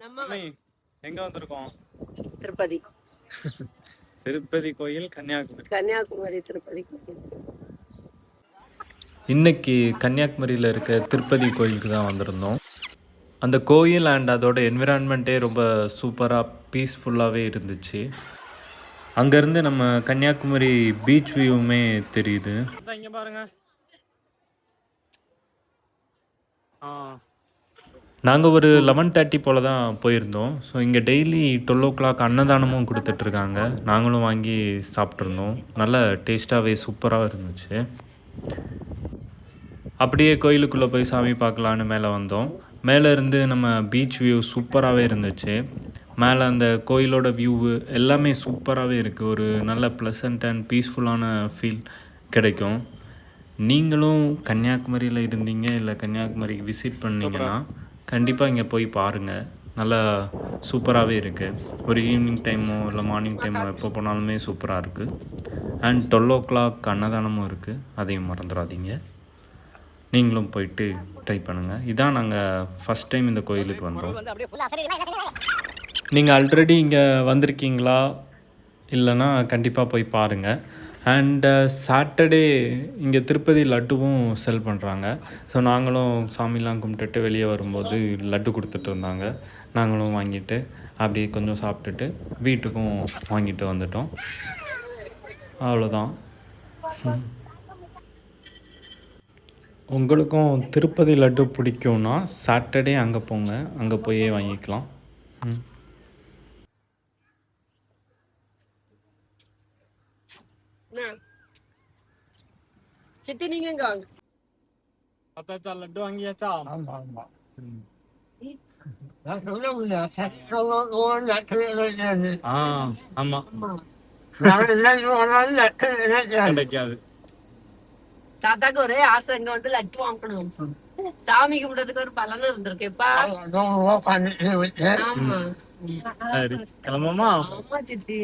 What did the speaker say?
நம்ம எங்க வந்திருக்கோம்? திருப்பதி. திருப்பதி கோயில், கன்னியாகுமரி திருப்பதி கோயில். இன்னைக்கு கன்னியாகுமரியில் இருக்க திருப்பதி கோயிலுக்கு தான் வந்திருந்தோம். அந்த கோயில் அண்ட் அதோட என்விரான்மெண்ட்டே ரொம்ப சூப்பராக பீஸ்ஃபுல்லாகவே இருந்துச்சு. அங்கேருந்து நம்ம கன்னியாகுமரி பீச் வியூவுமே தெரியுது. இங்கே பாருங்க. நாங்கள் ஒரு 11:30 போல் தான் போயிருந்தோம். ஸோ இங்கே டெய்லி 12 அன்னதானமும் கொடுத்துட்ருக்காங்க. நாங்களும் வாங்கி சாப்பிட்ருந்தோம். நல்ல டேஸ்ட்டாகவே சூப்பராக இருந்துச்சு. அப்படியே கோயிலுக்குள்ளே போய் சாமி பார்க்கலான்னு மேலே வந்தோம். மேலே இருந்து நம்ம பீச் வியூ சூப்பராகவே இருந்துச்சு. மேலே அந்த கோயிலோட வியூவு எல்லாமே சூப்பராகவே இருக்குது. ஒரு நல்ல ப்ளசன்ட் அண்ட் பீஸ்ஃபுல்லான ஃபீல் கிடைக்கும். நீங்களும் கன்னியாகுமரியில் இருந்தீங்க இல்லை கன்னியாகுமரிக்கு விசிட் பண்ணிங்கன்னா கண்டிப்பாக இங்கே போய் பாருங்கள். நல்லா சூப்பராகவே இருக்குது. ஒரு ஈவினிங் டைமோ இல்லை மார்னிங் டைமோ எப்போ போனாலுமே சூப்பராக இருக்குது. அண்ட் 12 அன்னதானமும் இருக்குது. அதையும் மறந்துடாதீங்க. நீங்களும் போயிட்டு ட்ரை பண்ணுங்கள். இதான் நாங்கள் ஃபஸ்ட் டைம் இந்த கோயிலுக்கு வந்தோம். நீங்கள் ஆல்ரெடி இங்கே வந்திருக்கீங்களா இல்லைன்னா கண்டிப்பாக போய் பாருங்கள். அண்டு சாட்டர்டே இங்கே திருப்பதி லட்டுவும் செல் பண்ணுறாங்க. ஸோ நாங்களும் சாமிலாம் கும்பிட்டுட்டு வெளியே வரும்போது லட்டு கொடுத்துட்டு இருந்தாங்க. நாங்களும் வாங்கிட்டு அப்படியே கொஞ்சம் சாப்பிட்டுட்டு வீட்டுக்கும் வாங்கிட்டு வந்துட்டோம். அவ்வளோதான். உங்களுக்கும் திருப்பதி லட்டு பிடிக்கும்னா சாட்டர்டே அங்கே போங்க. அங்கே போயே வாங்கிக்கலாம். சித்தி நீங்க எங்க வாங்க? பார்த்தாச்சா? லட்டு வாங்கியாச்சா? ஆமா ஆமா. கிடைக்காது. தாத்தாக்கு ஒரே ஆசை இங்க வந்து லட்டு வாங்கணும். சாமி கும்பிட்டதுக்கு ஒரு பலனும் இருந்திருக்கேப்பா. ஆமா கிளம்பமா? ஆமா சித்தி.